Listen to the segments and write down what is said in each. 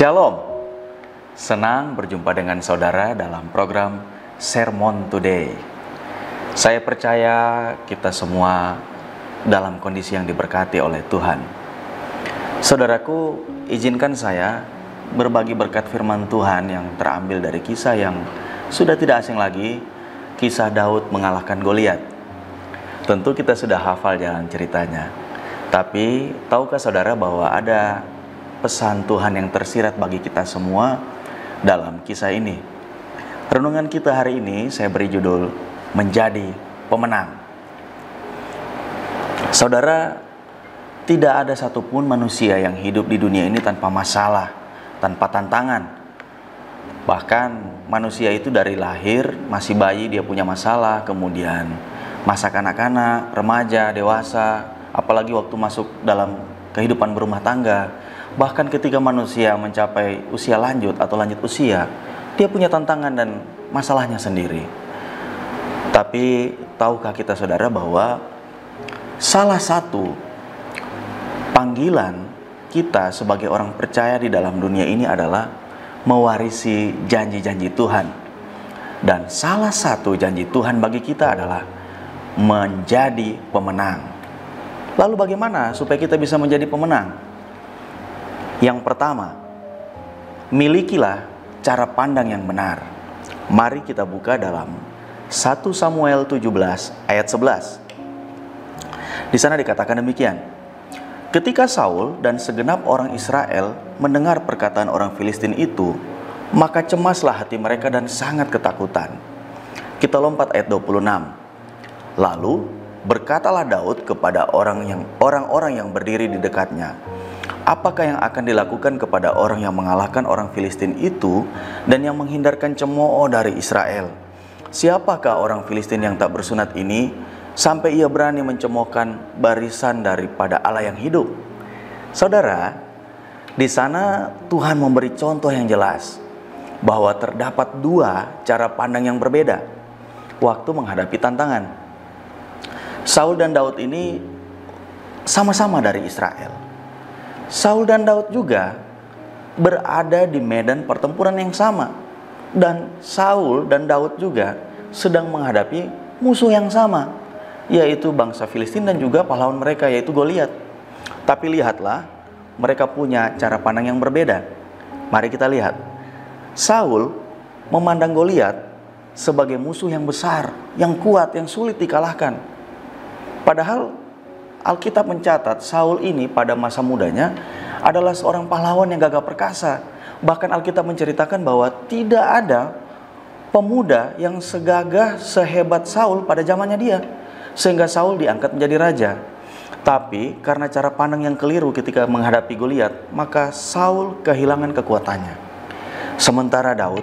Shalom, senang berjumpa dengan saudara dalam program Sermon Today. Saya percaya kita semua dalam kondisi yang diberkati oleh Tuhan. Saudaraku, izinkan saya berbagi berkat firman Tuhan yang terambil dari kisah yang sudah tidak asing lagi, kisah Daud mengalahkan Goliat. Tentu kita sudah hafal jalan ceritanya. Tapi tahukah saudara bahwa ada pesan Tuhan yang tersirat bagi kita semua dalam kisah ini? Renungan kita hari ini saya beri judul Menjadi Pemenang. Saudara, tidak ada satupun manusia yang hidup di dunia ini tanpa masalah, tanpa tantangan. Bahkan manusia itu dari lahir, masih bayi dia punya masalah, kemudian masa kanak-kanak, remaja, dewasa, apalagi waktu masuk dalam kehidupan berumah tangga. Bahkan ketika manusia mencapai usia lanjut atau lanjut usia, dia punya tantangan dan masalahnya sendiri. Tapi tahukah kita saudara bahwa salah satu panggilan kita sebagai orang percaya di dalam dunia ini adalah mewarisi janji-janji Tuhan. Dan salah satu janji Tuhan bagi kita adalah menjadi pemenang. Lalu bagaimana supaya kita bisa menjadi pemenang? Yang pertama, milikilah cara pandang yang benar. Mari kita buka dalam 1 Samuel 17 ayat 11. Di sana dikatakan demikian. Ketika Saul dan segenap orang Israel mendengar perkataan orang Filistin itu, maka cemaslah hati mereka dan sangat ketakutan. Kita lompat ayat 26. Lalu berkatalah Daud kepada orang-orang yang berdiri di dekatnya, apakah yang akan dilakukan kepada orang yang mengalahkan orang Filistin itu dan yang menghindarkan cemooh dari Israel? Siapakah orang Filistin yang tak bersunat ini sampai ia berani mencemoohkan barisan daripada Allah yang hidup? Saudara, di sana Tuhan memberi contoh yang jelas bahwa terdapat dua cara pandang yang berbeda waktu menghadapi tantangan. Saul dan Daud ini sama-sama dari Israel. Saul dan Daud juga berada di medan pertempuran yang sama. Dan Saul dan Daud juga sedang menghadapi musuh yang sama, yaitu bangsa Filistin dan juga pahlawan mereka, yaitu Goliat. Tapi lihatlah, mereka punya cara pandang yang berbeda. Mari kita lihat. Saul memandang Goliat sebagai musuh yang besar, yang kuat, yang sulit dikalahkan. Padahal Alkitab mencatat Saul ini pada masa mudanya adalah seorang pahlawan yang gagah perkasa. Bahkan Alkitab menceritakan bahwa tidak ada pemuda yang segagah, sehebat Saul pada zamannya dia. Sehingga Saul diangkat menjadi raja. Tapi karena cara pandang yang keliru ketika menghadapi Goliat, maka Saul kehilangan kekuatannya. Sementara Daud,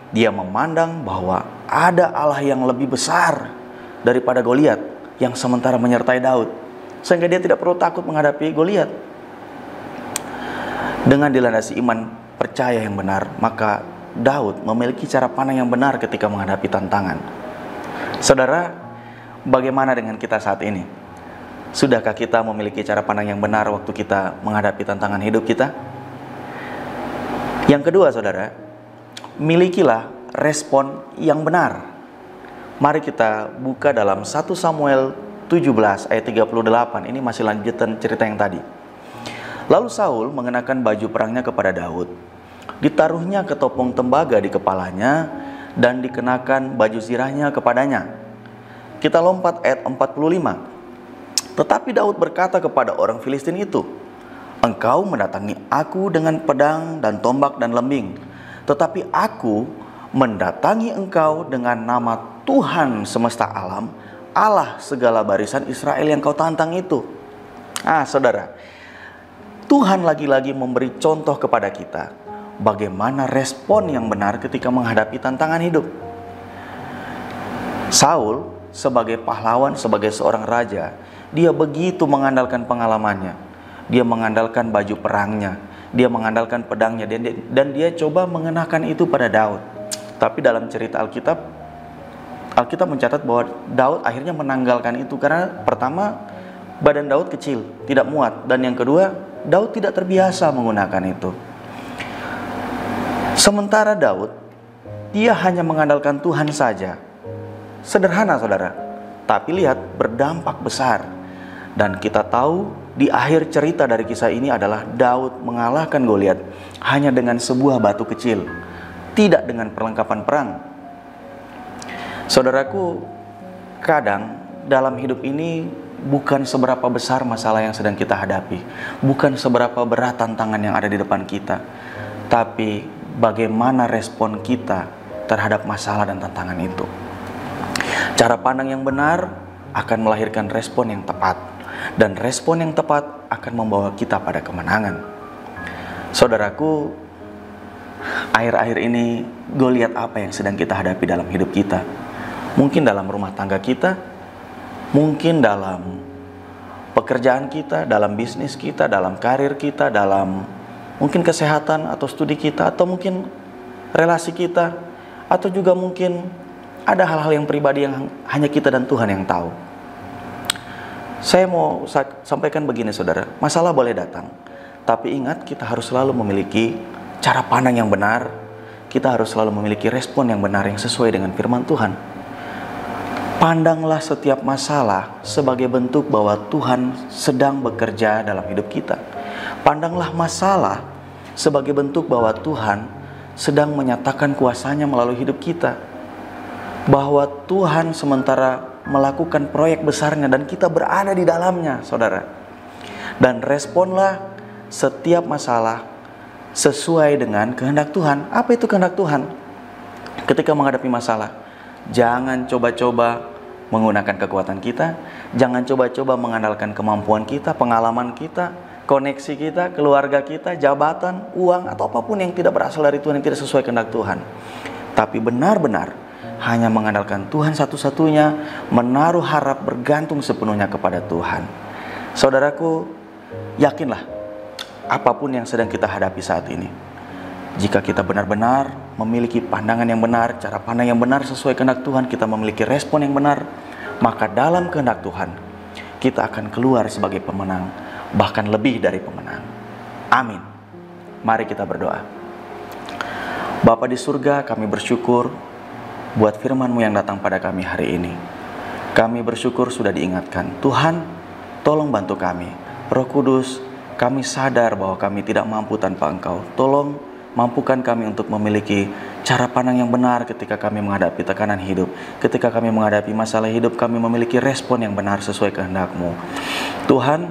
dia memandang bahwa ada Allah yang lebih besar daripada Goliat yang sementara menyertai Daud. Sehingga dia tidak perlu takut menghadapi Goliat. Dengan dilandasi iman percaya yang benar, maka Daud memiliki cara pandang yang benar ketika menghadapi tantangan. Saudara, bagaimana dengan kita saat ini? Sudahkah kita memiliki cara pandang yang benar waktu kita menghadapi tantangan hidup kita? Yang kedua, saudara, milikilah respon yang benar. Mari kita buka dalam 1 Samuel 17 ayat 38. Ini masih lanjutan cerita yang tadi. Lalu Saul mengenakan baju perangnya kepada Daud, ditaruhnya ketopong tembaga di kepalanya, dan dikenakan baju zirahnya kepadanya. Kita lompat ayat 45. Tetapi Daud berkata kepada orang Filistin itu, engkau mendatangi aku dengan pedang dan tombak dan lembing, tetapi aku mendatangi engkau dengan nama Tuhan semesta alam, Allah segala barisan Israel yang kau tantang itu. Saudara, Tuhan lagi-lagi memberi contoh kepada kita bagaimana respon yang benar ketika menghadapi tantangan hidup. Saul sebagai pahlawan, sebagai seorang raja, dia begitu mengandalkan pengalamannya. Dia mengandalkan baju perangnya, dia mengandalkan pedangnya, dan dia coba mengenakan itu pada Daud. Tapi dalam cerita Alkitab mencatat bahwa Daud akhirnya menanggalkan itu karena pertama, badan Daud kecil, tidak muat, dan yang kedua, Daud tidak terbiasa menggunakan itu. Sementara Daud, dia hanya mengandalkan Tuhan saja. Sederhana saudara, tapi lihat berdampak besar. Dan kita tahu di akhir cerita dari kisah ini adalah Daud mengalahkan Goliat hanya dengan sebuah batu kecil, tidak dengan perlengkapan perang. Saudaraku, kadang dalam hidup ini bukan seberapa besar masalah yang sedang kita hadapi, bukan seberapa berat tantangan yang ada di depan kita, tapi bagaimana respon kita terhadap masalah dan tantangan itu. Cara pandang yang benar akan melahirkan respon yang tepat, dan respon yang tepat akan membawa kita pada kemenangan. Saudaraku, akhir-akhir ini Goliat apa yang sedang kita hadapi dalam hidup kita? Mungkin dalam rumah tangga kita, mungkin dalam pekerjaan kita, dalam bisnis kita, dalam karir kita, dalam mungkin kesehatan atau studi kita, atau mungkin relasi kita, atau juga mungkin ada hal-hal yang pribadi yang hanya kita dan Tuhan yang tahu. Saya mau sampaikan begini saudara, masalah boleh datang, tapi ingat kita harus selalu memiliki cara pandang yang benar, kita harus selalu memiliki respon yang benar yang sesuai dengan firman Tuhan. Pandanglah setiap masalah sebagai bentuk bahwa Tuhan sedang bekerja dalam hidup kita. Pandanglah masalah sebagai bentuk bahwa Tuhan sedang menyatakan kuasanya melalui hidup kita. Bahwa Tuhan sementara melakukan proyek besarnya dan kita berada di dalamnya, saudara. Dan responlah setiap masalah sesuai dengan kehendak Tuhan. Apa itu kehendak Tuhan? Ketika menghadapi masalah, jangan coba-coba menggunakan kekuatan kita, jangan coba-coba mengandalkan kemampuan kita, pengalaman kita, koneksi kita, keluarga kita, jabatan, uang, atau apapun yang tidak berasal dari Tuhan, yang tidak sesuai kehendak Tuhan. Tapi benar-benar hanya mengandalkan Tuhan satu-satunya, menaruh harap bergantung sepenuhnya kepada Tuhan. Saudaraku, yakinlah apapun yang sedang kita hadapi saat ini, jika kita benar-benar memiliki pandangan yang benar, cara pandang yang benar sesuai kehendak Tuhan, kita memiliki respon yang benar, maka dalam kehendak Tuhan kita akan keluar sebagai pemenang, bahkan lebih dari pemenang. Amin. Mari kita berdoa. Bapa di surga, kami bersyukur buat firman-Mu yang datang pada kami hari ini. Kami bersyukur sudah diingatkan. Tuhan, tolong bantu kami. Roh Kudus, kami sadar bahwa kami tidak mampu tanpa Engkau. Tolong mampukan kami untuk memiliki cara pandang yang benar ketika kami menghadapi tekanan hidup. Ketika kami menghadapi masalah hidup, kami memiliki respon yang benar sesuai kehendak-Mu. Tuhan,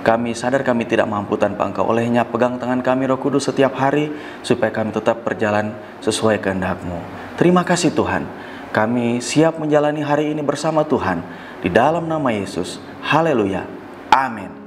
kami sadar kami tidak mampu tanpa Engkau. Olehnya pegang tangan kami Roh Kudus setiap hari, supaya kami tetap berjalan sesuai kehendak-Mu. Terima kasih Tuhan, kami siap menjalani hari ini bersama Tuhan. Di dalam nama Yesus, haleluya, amin.